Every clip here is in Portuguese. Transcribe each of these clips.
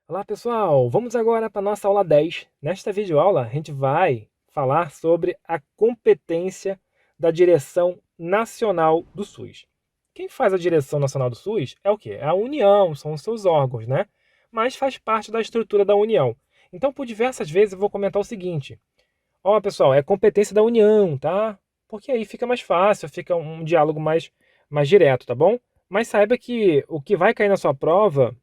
Olá pessoal, vamos agora para a nossa aula 10. Nesta videoaula a gente vai falar sobre a competência da Direção Nacional do SUS. Quem faz a Direção Nacional do SUS é o quê? É a União, são os seus órgãos, né? Mas faz parte da estrutura da União. Então, por diversas vezes eu vou comentar o seguinte: ó pessoal, é competência da União, tá? Porque aí fica mais fácil, fica um diálogo mais direto, tá bom? Mas saiba que o que vai cair na sua prova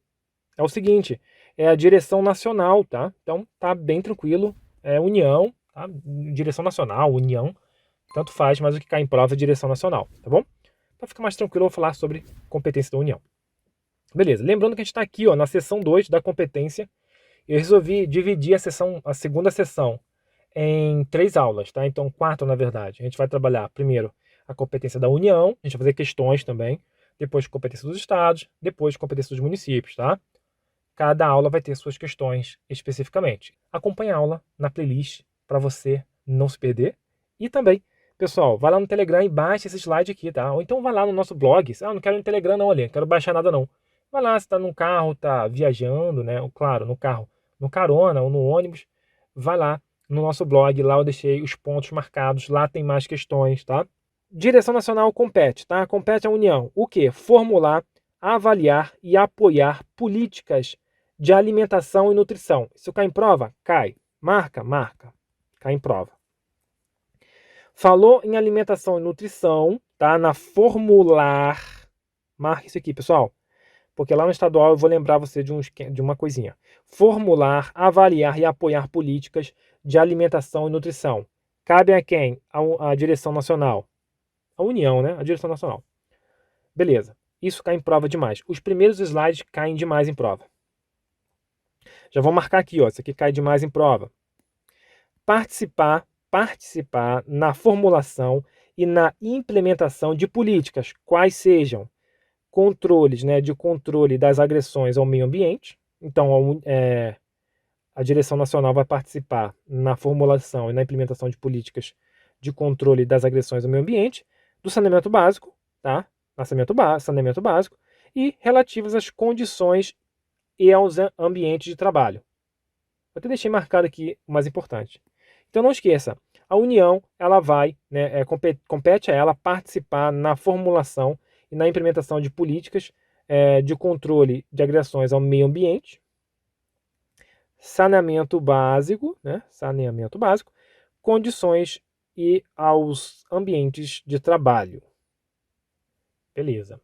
é o seguinte, é a direção nacional, tá? Então tá bem tranquilo, é União, tá? Direção nacional, União, tanto faz, mas o que cai em prova é direção nacional, tá bom? Para ficar mais tranquilo, eu vou falar sobre competência da União. Beleza, lembrando que a gente está aqui ó, na seção 2 da competência, eu resolvi dividir a segunda sessão em 3 aulas, tá? Então 4 na verdade. A gente vai trabalhar primeiro a competência da União, a gente vai fazer questões também, depois competência dos estados, depois competência dos municípios, tá? Cada aula vai ter suas questões especificamente. Acompanhe a aula na playlist para você não se perder. E também, pessoal, vai lá no Telegram e baixa esse slide aqui, tá? Ou então vai lá no nosso blog. Ah, não quero ir no Telegram não, ali, não quero baixar nada não. Vai lá, você está num carro, está viajando, né? Claro, no carro, no carona ou no ônibus. Vai lá no nosso blog, lá eu deixei os pontos marcados, lá tem mais questões, tá? Direção Nacional compete, tá? Compete à União. O quê? Formular, avaliar e apoiar políticas de alimentação e nutrição. Isso cai em prova? Cai. Marca? Marca. Cai em prova. Falou em alimentação e nutrição, tá? Na formular. Marca isso aqui, pessoal. Porque lá no estadual eu vou lembrar você de uma coisinha. Formular, avaliar e apoiar políticas de alimentação e nutrição. Cabe a quem? A direção nacional. A União, né? A direção nacional. Beleza. Isso cai em prova demais. Os primeiros slides caem demais em prova. Já vou marcar aqui, ó. Isso aqui cai demais em prova. Participar na formulação e na implementação de políticas, quais sejam controles, né, de controle das agressões ao meio ambiente. Então, a direção nacional vai participar na formulação e na implementação de políticas de controle das agressões ao meio ambiente, do saneamento básico, tá? Saneamento básico, e relativas às condições e aos ambientes de trabalho. Eu até deixei marcado aqui o mais importante. Então não esqueça, a União ela vai, né, compete a ela participar na formulação e na implementação de políticas de controle de agressões ao meio ambiente, saneamento básico, né, condições e aos ambientes de trabalho. Beleza,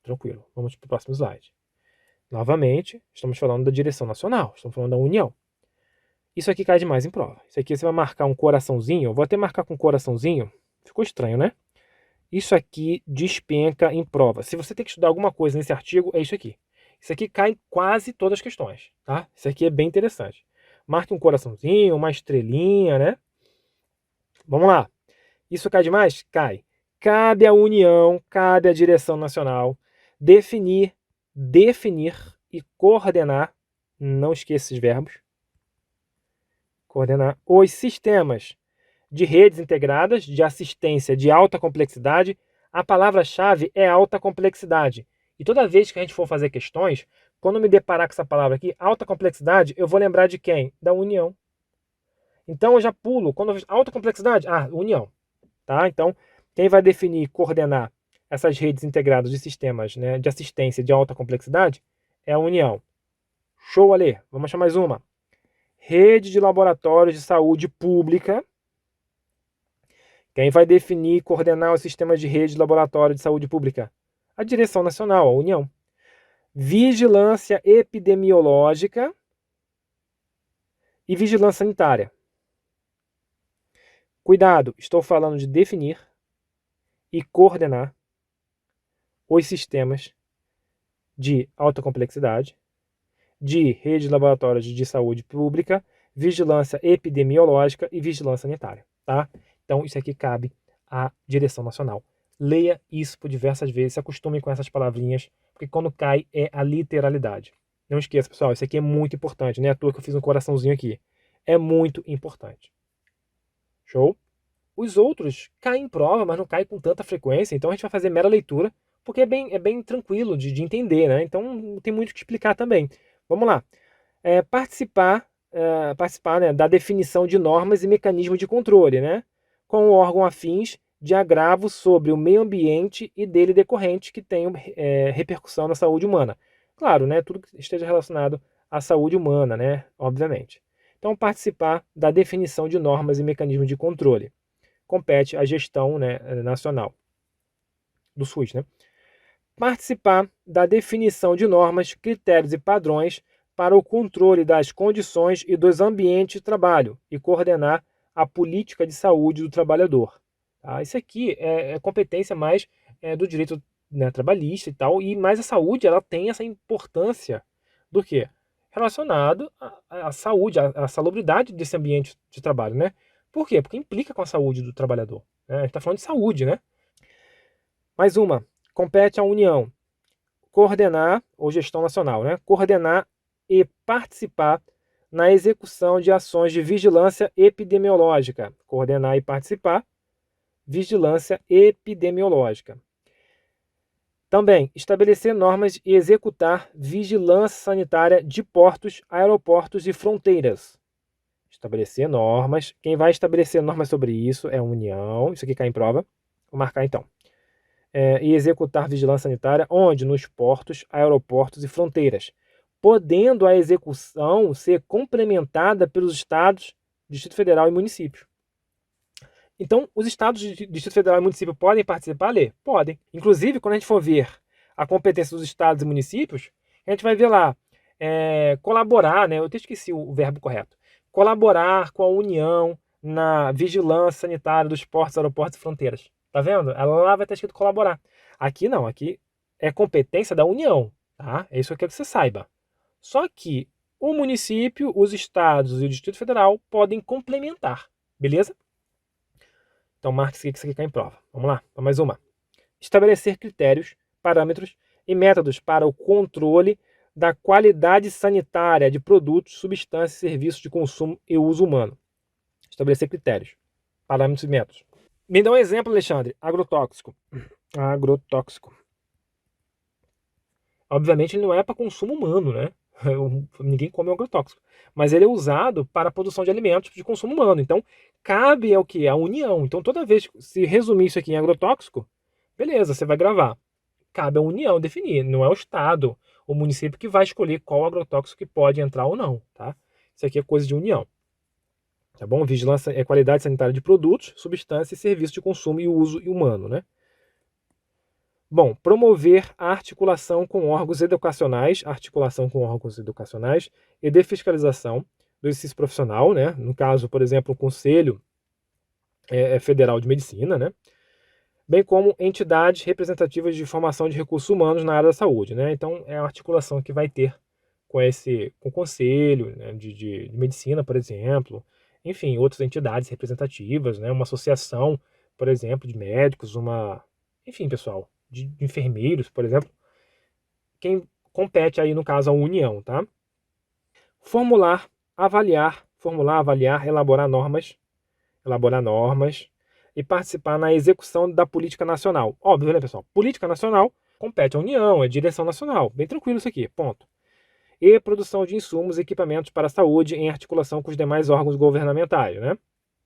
tranquilo. Vamos para o próximo slide. Novamente, estamos falando da direção nacional, estamos falando da União. Isso aqui cai demais em prova. Isso aqui você vai marcar um coraçãozinho. Eu vou até marcar com um coraçãozinho. Ficou estranho, né? Isso aqui despenca em prova. Se você tem que estudar alguma coisa nesse artigo, é isso aqui. Isso aqui cai em quase todas as questões, tá? Isso aqui é bem interessante. Marque um coraçãozinho, uma estrelinha, né? Vamos lá. Isso cai demais? Cai. Cabe à União, cabe à direção nacional definir e coordenar, não esqueça esses verbos, coordenar os sistemas de redes integradas de assistência de alta complexidade. A palavra-chave é alta complexidade. E toda vez que a gente for fazer questões, quando eu me deparar com essa palavra aqui, alta complexidade, eu vou lembrar de quem? Da União. Então eu já pulo. Quando eu vejo alta complexidade, União. Tá? Então, quem vai definir e coordenar essas redes integradas de sistemas, né, de assistência de alta complexidade é a União. Show, Ale. Vamos achar mais uma. Rede de laboratórios de saúde pública. Quem vai definir e coordenar o sistema de rede de laboratório de saúde pública? A Direção Nacional, a União. Vigilância epidemiológica e vigilância sanitária. Cuidado, estou falando de definir e coordenar os sistemas de alta complexidade, de rede de laboratórios de saúde pública, vigilância epidemiológica e vigilância sanitária, tá? Então, isso aqui cabe à direção nacional. Leia isso por diversas vezes, se acostume com essas palavrinhas, porque quando cai é a literalidade. Não esqueça, pessoal, isso aqui é muito importante, não é à toa que eu fiz um coraçãozinho aqui. É muito importante. Show? Os outros caem em prova, mas não caem com tanta frequência, então a gente vai fazer mera leitura, porque é bem tranquilo de entender, né? Então não tem muito o que explicar também. Vamos lá. Participar, né, da definição de normas e mecanismos de controle, né, com o órgão afins de agravo sobre o meio ambiente e dele decorrente que tenham repercussão na saúde humana. Claro, né, tudo que esteja relacionado à saúde humana, né, obviamente. Então, participar da definição de normas e mecanismos de controle. Compete à gestão, né, nacional do SUS, né? Participar da definição de normas, critérios e padrões para o controle das condições e dos ambientes de trabalho e coordenar a política de saúde do trabalhador. Tá? Isso aqui é competência mais do direito, né, trabalhista e tal, e mais a saúde ela tem essa importância do que? Relacionado à saúde, à salubridade desse ambiente de trabalho, né? Por quê? Porque implica com a saúde do trabalhador. Né? A gente está falando de saúde, né? Mais uma, compete à União coordenar, ou gestão nacional, né? Coordenar e participar na execução de ações de vigilância epidemiológica. Coordenar e participar, vigilância epidemiológica. Também, estabelecer normas e executar vigilância sanitária de portos, aeroportos e fronteiras. Estabelecer normas. Quem vai estabelecer normas sobre isso é a União. Isso aqui cai em prova. Vou marcar então. E executar vigilância sanitária onde? Nos portos, aeroportos e fronteiras, podendo a execução ser complementada pelos estados, Distrito Federal e município. Então, os estados, Distrito Federal e município podem participar, Lê? Podem. Inclusive, quando a gente for ver a competência dos estados e municípios, a gente vai ver lá, colaborar, né? Eu até esqueci o verbo correto. Colaborar com a União na vigilância sanitária dos portos, aeroportos e fronteiras. Tá vendo? Lá vai estar escrito colaborar. Aqui não, aqui é competência da União, tá? É isso que eu quero que você saiba. Só que o município, os estados e o Distrito Federal podem complementar, beleza? Então marque isso aqui que isso aqui cai em prova. Vamos lá, para mais uma. Estabelecer critérios, parâmetros e métodos para o controle da qualidade sanitária de produtos, substâncias e serviços de consumo e uso humano. Estabelecer critérios, parâmetros e métodos. Me dá um exemplo, Alexandre. Agrotóxico. Agrotóxico. Obviamente ele não é para consumo humano, né? Ninguém come agrotóxico. Mas ele é usado para a produção de alimentos de consumo humano. Então, cabe ao que? A União. Então, toda vez que se resumir isso aqui em agrotóxico, beleza, você vai gravar. Cabe à União definir. Não é o Estado, o município que vai escolher qual agrotóxico que pode entrar ou não, tá? Isso aqui é coisa de União. Tá bom? Vigilância é qualidade sanitária de produtos, substâncias e serviços de consumo e uso humano, né? Bom, promover a articulação com órgãos educacionais e de fiscalização do exercício profissional, né? No caso, por exemplo, o Conselho Federal de Medicina, né? Bem como entidades representativas de formação de recursos humanos na área da saúde, né? Então, é a articulação que vai ter com o Conselho, né, de Medicina, por exemplo, enfim, outras entidades representativas, né? Uma associação, por exemplo, de médicos, enfim, pessoal, de enfermeiros, por exemplo, quem compete aí, no caso, a União, tá? Formular, avaliar, elaborar normas e participar na execução da política nacional. Óbvio, né, pessoal? Política nacional compete à União, é direção nacional. Bem tranquilo isso aqui, ponto. E produção de insumos e equipamentos para a saúde em articulação com os demais órgãos governamentais, né?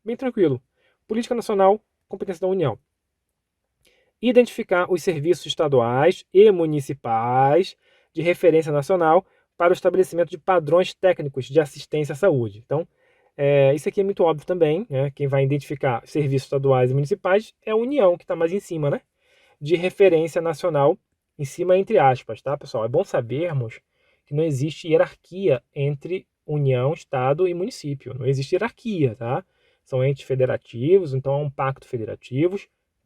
Bem tranquilo. Política nacional, competência da União. Identificar os serviços estaduais e municipais de referência nacional para o estabelecimento de padrões técnicos de assistência à saúde. Então, isso aqui é muito óbvio também, né? Quem vai identificar serviços estaduais e municipais é a União, que está mais em cima, né? De referência nacional, em cima entre aspas, tá, pessoal? É bom sabermos que não existe hierarquia entre União, Estado e município. Não existe hierarquia, tá? São entes federativos, então é um pacto federativo.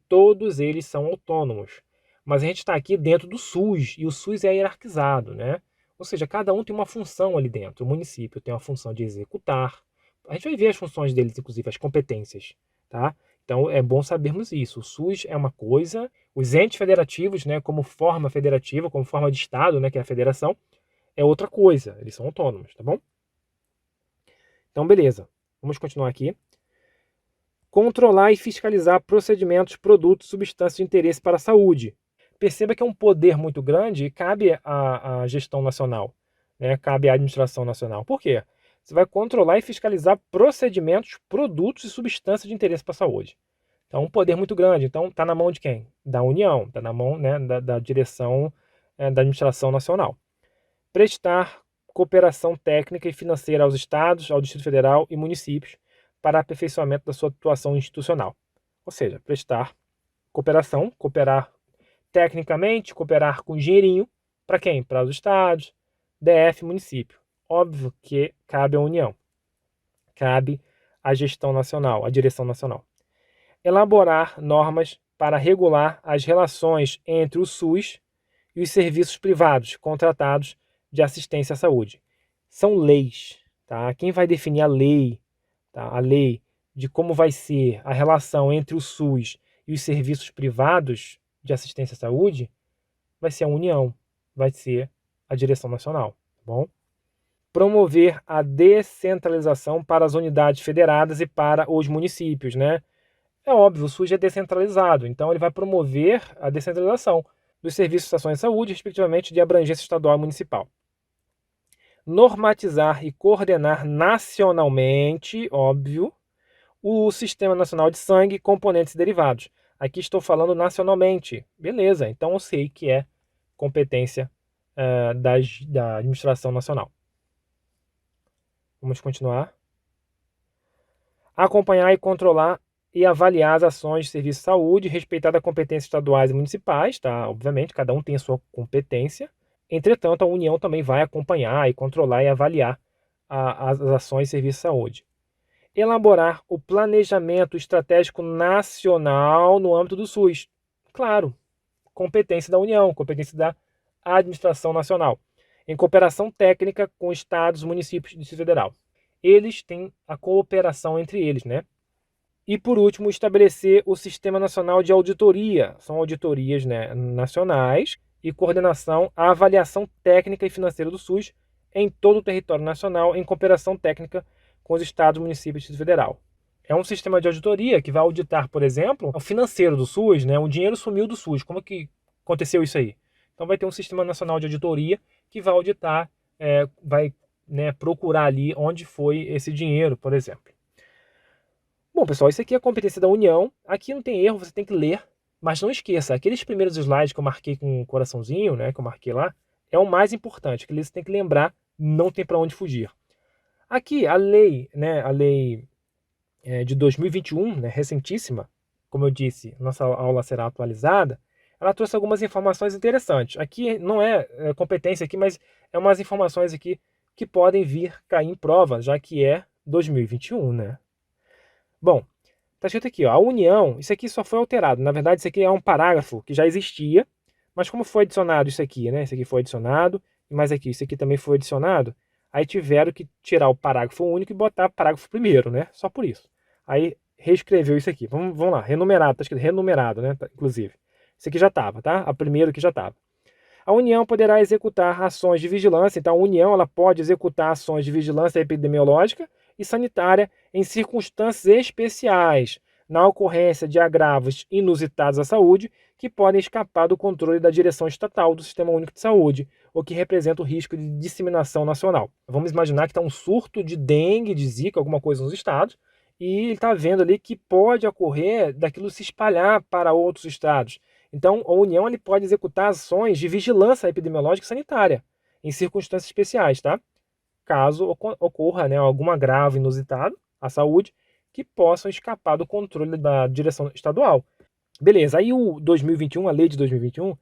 Todos eles são autônomos. Mas a gente está aqui dentro do SUS, e o SUS é hierarquizado, né? Ou seja, cada um tem uma função ali dentro. O município tem uma função de executar. A gente vai ver as funções deles, inclusive as competências, tá? Então é bom sabermos isso. O SUS é uma coisa, os entes federativos, né, como forma federativa, como forma de Estado, né, que é a federação, é outra coisa. Eles são autônomos, tá bom? Então, beleza. Vamos continuar aqui. Controlar e fiscalizar procedimentos, produtos, substâncias de interesse para a saúde. Perceba que é um poder muito grande e cabe à gestão nacional. né, cabe à administração nacional. Por quê? Você vai controlar e fiscalizar procedimentos, produtos e substâncias de interesse para a saúde. Então, um poder muito grande. Então, está na mão de quem? Da União, está na mão, né, da direção da administração nacional. Prestar cooperação técnica e financeira aos estados, ao Distrito Federal e municípios para aperfeiçoamento da sua atuação institucional. Ou seja, prestar cooperação, cooperar tecnicamente, cooperar com dinheirinho, para quem? Para os estados, DF, município. Óbvio que cabe à União, cabe à gestão nacional, à direção nacional. Elaborar normas para regular as relações entre o SUS e os serviços privados contratados de assistência à saúde. São leis, tá? Quem vai definir a lei, tá? A lei de como vai ser a relação entre o SUS e os serviços privados de assistência à saúde vai ser a União, vai ser a direção nacional, tá bom? Promover a descentralização para as unidades federadas e para os municípios, né? É óbvio, o SUS é descentralizado, então ele vai promover a descentralização dos serviços de estações de saúde, respectivamente de abrangência estadual e municipal. Normatizar e coordenar nacionalmente, óbvio, o Sistema Nacional de Sangue, componentes e derivados. Aqui estou falando nacionalmente. Beleza, então eu sei que é competência da administração nacional. Vamos continuar. Acompanhar e controlar e avaliar as ações de serviço de saúde, respeitada a competências estaduais e municipais, tá? Obviamente, cada um tem a sua competência. Entretanto, a União também vai acompanhar e controlar e avaliar as ações de serviço de saúde. Elaborar o planejamento estratégico nacional no âmbito do SUS. Claro, competência da União, competência da administração nacional, em cooperação técnica com estados, municípios e Distrito Federal. Eles têm a cooperação entre eles, né? E, por último, estabelecer o Sistema Nacional de Auditoria. São auditorias, né, nacionais e coordenação, a avaliação técnica e financeira do SUS em todo o território nacional, em cooperação técnica com os estados, municípios e Distrito Federal. É um sistema de auditoria que vai auditar, por exemplo, o financeiro do SUS, né? O dinheiro sumiu do SUS. Como é que aconteceu isso aí? Então vai ter um Sistema Nacional de Auditoria que vai auditar, vai, né, procurar ali onde foi esse dinheiro, por exemplo. Bom, pessoal, isso aqui é a competência da União. Aqui não tem erro, você tem que ler. Mas não esqueça, aqueles primeiros slides que eu marquei com um coraçãozinho, né, que eu marquei lá, é o mais importante, que você tem que lembrar, não tem para onde fugir. Aqui, a lei, né, a lei de 2021, né, recentíssima, como eu disse, nossa aula será atualizada, ela trouxe algumas informações interessantes. Aqui não é competência aqui, mas é umas informações aqui que podem vir cair em prova, já que é 2021, né? Bom, tá escrito aqui, ó, a União, isso aqui só foi alterado. Na verdade, isso aqui é um parágrafo que já existia, mas como foi adicionado isso aqui, né? Isso aqui foi adicionado, mas aqui, isso aqui também foi adicionado. Aí tiveram que tirar o parágrafo único e botar o parágrafo primeiro, né? Só por isso. Aí reescreveu isso aqui. Vamos lá, renumerado, tá escrito renumerado, né? Inclusive. Isso aqui já estava, tá? A primeiro que já estava. A União poderá executar ações de vigilância, então a União ela pode executar ações de vigilância epidemiológica e sanitária em circunstâncias especiais, na ocorrência de agravos inusitados à saúde que podem escapar do controle da direção estatal do Sistema Único de Saúde, o que representa o risco de disseminação nacional. Vamos imaginar que está um surto de dengue, de zika, alguma coisa nos estados, e ele está vendo ali que pode ocorrer daquilo se espalhar para outros estados. Então, a União ele pode executar ações de vigilância epidemiológica e sanitária em circunstâncias especiais, tá? Caso ocorra, né, algum agravo inusitado à saúde que possam escapar do controle da direção estadual. Beleza, aí o 2021, a lei de 2021,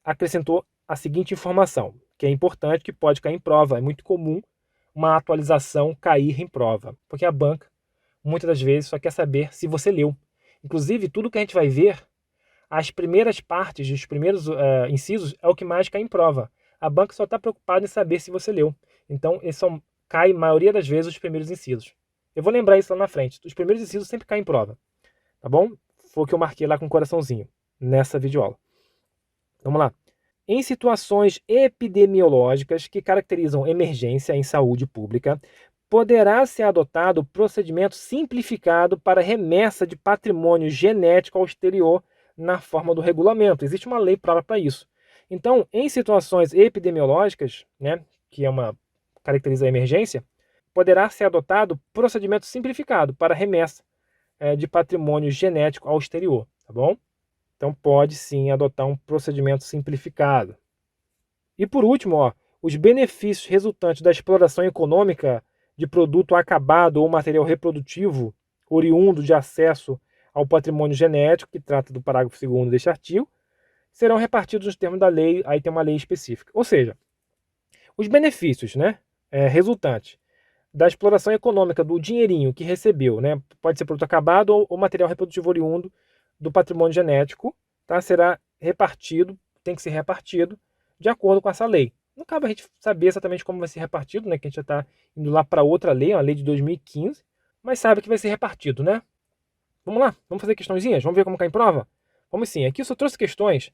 acrescentou a seguinte informação, que é importante, que pode cair em prova. É muito comum uma atualização cair em prova, porque a banca, muitas das vezes, só quer saber se você leu. Inclusive, tudo que a gente vai ver, as primeiras partes, os primeiros incisos, é o que mais cai em prova. A banca só está preocupada em saber se você leu. Então, ele só cai, a maioria das vezes, os primeiros incisos. Eu vou lembrar isso lá na frente. Os primeiros incisos sempre caem em prova. Tá bom? Foi o que eu marquei lá com o coraçãozinho, nessa videoaula. Vamos lá. Em situações epidemiológicas que caracterizam emergência em saúde pública, poderá ser adotado procedimento simplificado para remessa de patrimônio genético ao exterior na forma do regulamento. Existe uma lei própria para isso. Então, em situações epidemiológicas, né, que é uma caracteriza a emergência, poderá ser adotado procedimento simplificado para remessa de patrimônio genético ao exterior, tá bom? Então pode sim adotar um procedimento simplificado. E por último, ó, os benefícios resultantes da exploração econômica de produto acabado ou material reprodutivo oriundo de acesso ao patrimônio genético, que trata do parágrafo 2º deste artigo, serão repartidos nos termos da lei, aí tem uma lei específica. Ou seja, os benefícios, né, resultantes da exploração econômica do dinheirinho que recebeu, né, pode ser produto acabado ou material reprodutivo oriundo do patrimônio genético, tá, será repartido, tem que ser repartido de acordo com essa lei. Não cabe a gente saber exatamente como vai ser repartido, né, que a gente já está indo lá para outra lei, uma lei de 2015, mas sabe que vai ser repartido, né? Vamos lá, vamos fazer questõezinhas, vamos ver como cai em prova? Vamos sim, aqui eu só trouxe questões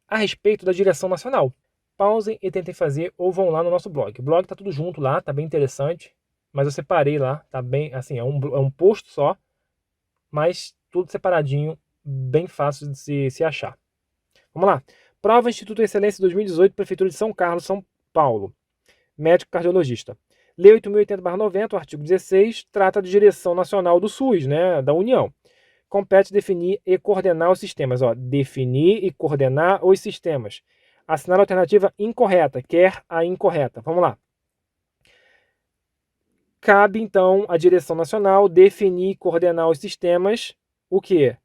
a respeito da direção nacional. Pausem e tentem fazer ou vão lá no nosso blog. O blog tá tudo junto lá, tá bem interessante, mas eu separei lá, tá bem, assim, é um post só, mas tudo separadinho, bem fácil de se achar. Vamos lá. Prova Instituto Excelência 2018, Prefeitura de São Carlos, São Paulo. Médico cardiologista. Lei 8.080/90, o artigo 16, trata de direção nacional do SUS, né, da União. Compete definir e coordenar os sistemas. Ó, definir e coordenar os sistemas. Assinar a alternativa incorreta, quer a incorreta. Vamos lá. Cabe, então, à direção nacional definir e coordenar os sistemas, o quê?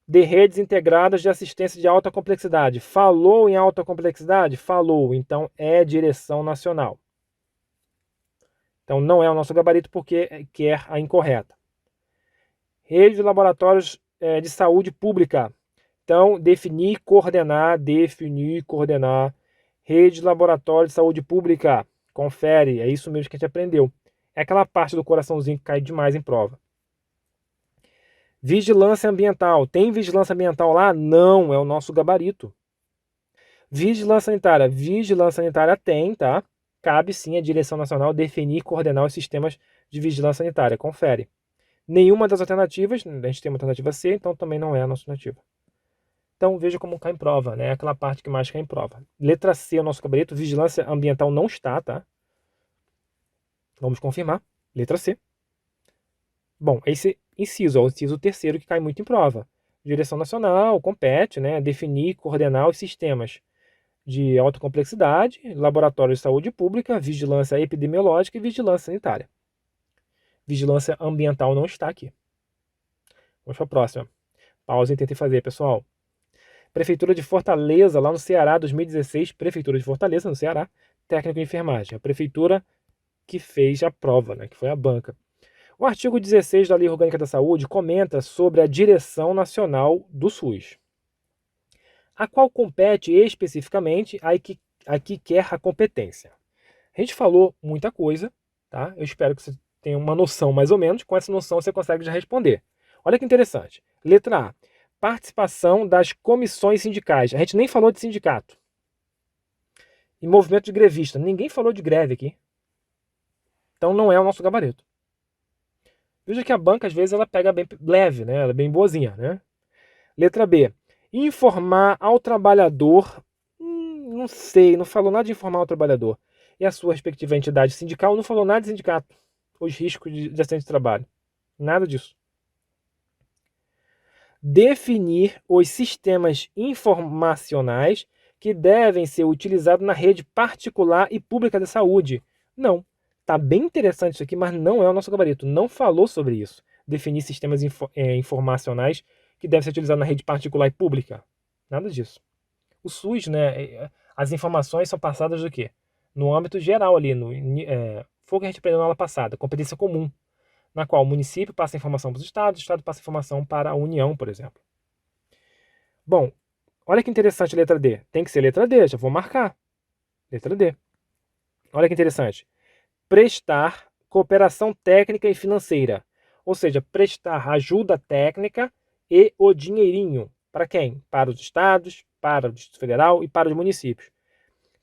De redes integradas de assistência de alta complexidade. Falou em alta complexidade? Falou. Então, é direção nacional. Então, não é o nosso gabarito porque quer a incorreta. Rede de laboratórios de saúde pública. Então, definir, coordenar. Rede de laboratório de saúde pública. Confere, é isso mesmo que a gente aprendeu. É aquela parte do coraçãozinho que cai demais em prova. Vigilância ambiental. Tem vigilância ambiental lá? Não, é o nosso gabarito. Vigilância sanitária. Vigilância sanitária tem, tá? Cabe sim à direção nacional definir e coordenar os sistemas de vigilância sanitária. Confere. Nenhuma das alternativas, a gente tem uma alternativa C, então também não é a nossa alternativa. Então veja como cai em prova, né? Aquela parte que mais cai em prova. Letra C é o nosso gabarito. Vigilância ambiental não está, tá? Vamos confirmar. Letra C. Bom, esse inciso, o inciso terceiro que cai muito em prova. Direção nacional compete, né? Definir e coordenar os sistemas de alta complexidade, laboratório de saúde pública, vigilância epidemiológica e vigilância sanitária. Vigilância ambiental não está aqui. Vamos para a próxima. Pausa e tentem fazer, pessoal. Prefeitura de Fortaleza, lá no Ceará, 2016. Prefeitura de Fortaleza, no Ceará. Técnico de enfermagem. A prefeitura que fez a prova, né, que foi a banca. O artigo 16 da Lei Orgânica da Saúde comenta sobre a direção nacional do SUS, a qual compete especificamente a que quer a competência. A gente falou muita coisa, tá? Eu espero que você tenha uma noção mais ou menos. Com essa noção você consegue já responder. Olha que interessante. Letra A. Participação das comissões sindicais. A gente nem falou de sindicato. E movimento de grevista. Ninguém falou de greve aqui. Então não é o nosso gabarito. Veja que a banca, às vezes, ela pega bem leve, né? Ela é bem boazinha, né? Letra B. Informar ao trabalhador. Não sei, não falou nada de informar ao trabalhador. E a sua respectiva entidade sindical não falou nada de sindicato. Os riscos de acidente de trabalho. Nada disso. Definir os sistemas informacionais que devem ser utilizados na rede particular e pública da saúde. Não. Tá bem interessante isso aqui, mas não é o nosso gabarito. Não falou sobre isso. Definir sistemas informacionais que devem ser utilizados na rede particular e pública. Nada disso. O SUS, né, as informações são passadas do quê? No âmbito geral ali, foi o que a gente aprendeu na aula passada, competência comum, na qual o município passa informação para o estado passa informação para a União, por exemplo. Bom, olha que interessante a letra D. Tem que ser letra D, já vou marcar. Letra D. Olha que interessante. Prestar cooperação técnica e financeira. Ou seja, prestar ajuda técnica e o dinheirinho. Para quem? Para os estados, para o Distrito Federal e para os municípios.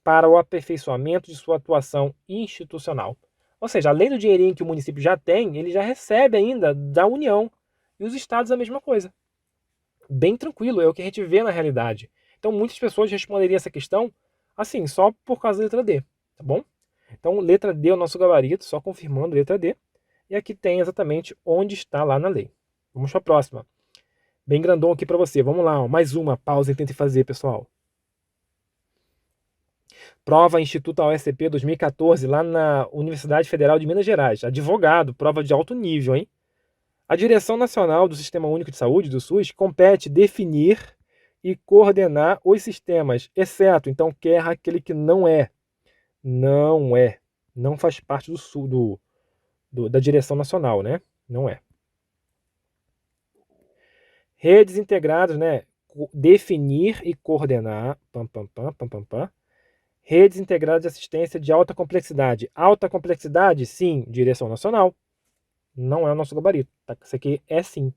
Para o aperfeiçoamento de sua atuação institucional. Ou seja, além do dinheirinho que o município já tem, ele já recebe ainda da União. E os estados a mesma coisa. Bem tranquilo, é o que a gente vê na realidade. Então muitas pessoas responderiam essa questão assim, só por causa da letra D, tá bom? Então, letra D é o nosso gabarito, só confirmando, letra D. E aqui tem exatamente onde está lá na lei. Vamos para a próxima. Bem grandão aqui para você. Vamos lá, ó. Mais uma pausa e tente fazer, pessoal. Prova Instituto AOSP 2014, lá na Universidade Federal de Minas Gerais. Advogado, prova de alto nível, hein? A Direção Nacional do Sistema Único de Saúde, do SUS, compete definir e coordenar os sistemas, exceto, então, quer aquele que não é. Não faz parte da direção nacional, né? Não é. Redes integradas, né? Definir e coordenar. Redes integradas de assistência de alta complexidade. Alta complexidade, sim, direção nacional. Não é o nosso gabarito. Tá? Isso aqui é sim.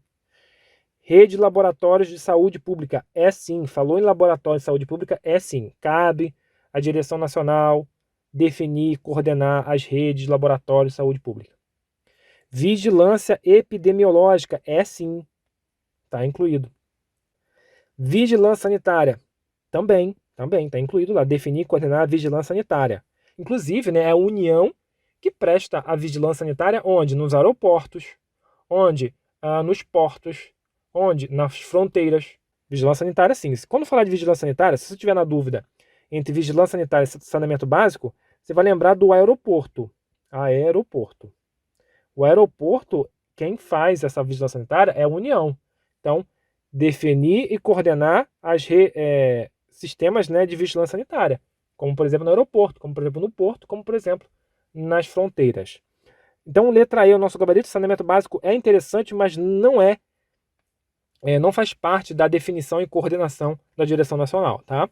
Rede de laboratórios de saúde pública, é sim. Falou em laboratório de saúde pública, é sim. Cabe à direção nacional definir, coordenar as redes de laboratórios de saúde pública. Vigilância epidemiológica, é sim. Está incluído. Vigilância sanitária, também está incluído lá. Definir e coordenar a vigilância sanitária. Inclusive, né, é a União que presta a vigilância sanitária onde? Nos aeroportos, onde? Nos portos, onde? Nas fronteiras. Vigilância sanitária, sim. Quando falar de vigilância sanitária, se você tiver na dúvida entre vigilância sanitária e saneamento básico, você vai lembrar do aeroporto. Aeroporto. O aeroporto, quem faz essa vigilância sanitária é a União. Então, definir e coordenar as sistemas, né, de vigilância sanitária, como, por exemplo, no aeroporto, como, por exemplo, no porto, como, por exemplo, nas fronteiras. Então, letra E, o nosso gabarito, saneamento básico é interessante, mas não faz parte da definição e coordenação da direção nacional, tá?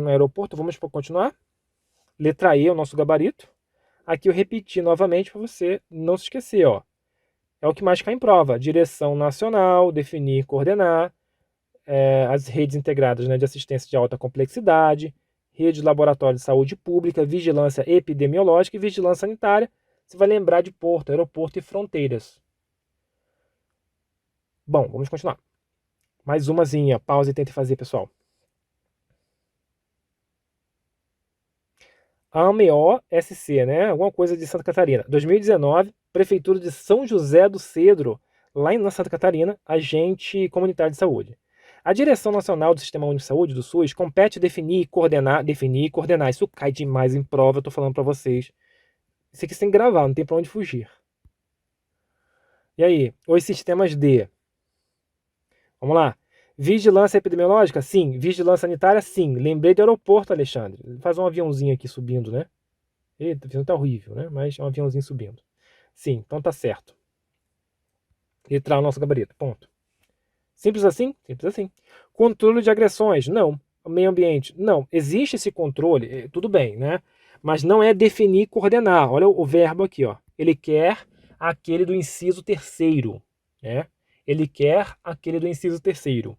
Aeroporto, vamos continuar. Letra E, o nosso gabarito. Aqui eu repeti novamente para você não se esquecer, ó. É o que mais cai em prova. Direção nacional, definir e coordenar, as redes integradas, né, de assistência de alta complexidade, rede de laboratório de saúde pública, vigilância epidemiológica e vigilância sanitária. Você vai lembrar de porto, aeroporto e fronteiras. Bom, vamos continuar. Mais umazinha, pausa e tente fazer, pessoal. AMEO-SC, né? Alguma coisa de Santa Catarina. 2019, Prefeitura de São José do Cedro, lá em Santa Catarina, agente comunitário de saúde. A Direção Nacional do Sistema Único de Saúde, do SUS, compete definir e coordenar. Isso cai demais em prova, eu tô falando para vocês. Isso aqui você tem que gravar, não tem para onde fugir. E aí, os sistemas D. Vamos lá. Vigilância epidemiológica? Sim. Vigilância sanitária? Sim. Lembrei do aeroporto, Alexandre. Faz um aviãozinho aqui subindo, né? Eita, o avião tá horrível, né? Mas é um aviãozinho subindo. Sim, então tá certo. Letrar o nosso gabarito, ponto. Simples assim? Simples assim. Controle de agressões? Não. Meio ambiente? Não. Existe esse controle, tudo bem, né? Mas não é definir e coordenar. Olha o verbo aqui, ó. Ele quer aquele do inciso terceiro, né? Ele quer aquele do inciso terceiro.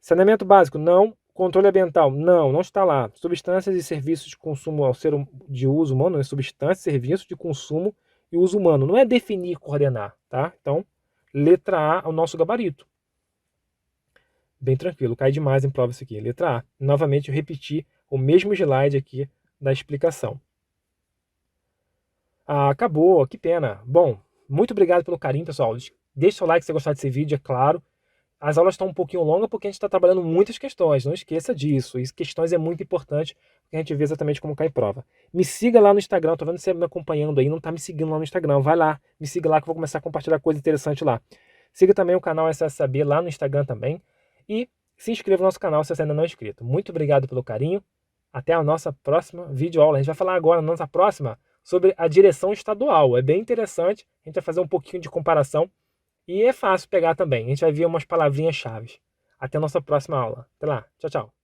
Saneamento básico? Não. Controle ambiental? Não está lá. Substâncias e serviços de consumo ao ser de uso humano, né? Substâncias, serviços de consumo e uso humano. Não é definir e coordenar, tá? Então, letra A é o nosso gabarito. Bem tranquilo, cai demais em prova isso aqui. Letra A. Novamente, eu repeti o mesmo slide aqui da explicação. Acabou, que pena. Bom, muito obrigado pelo carinho, pessoal. Deixa o seu like se você gostar desse vídeo, é claro. As aulas estão um pouquinho longas porque a gente está trabalhando muitas questões, não esqueça disso. E questões é muito importante porque a gente vê exatamente como cai em prova. Me siga lá no Instagram, tô vendo você me acompanhando aí, não tá me seguindo lá no Instagram. Vai lá, me siga lá que eu vou começar a compartilhar coisa interessante lá. Siga também o canal SSAB lá no Instagram também. E se inscreva no nosso canal se você ainda não é inscrito. Muito obrigado pelo carinho. Até a nossa próxima videoaula. A gente vai falar agora, na nossa próxima, sobre a direção estadual. É bem interessante. A gente vai fazer um pouquinho de comparação. E é fácil pegar também. A gente vai ver umas palavrinhas-chave. Até a nossa próxima aula. Até lá. Tchau, tchau.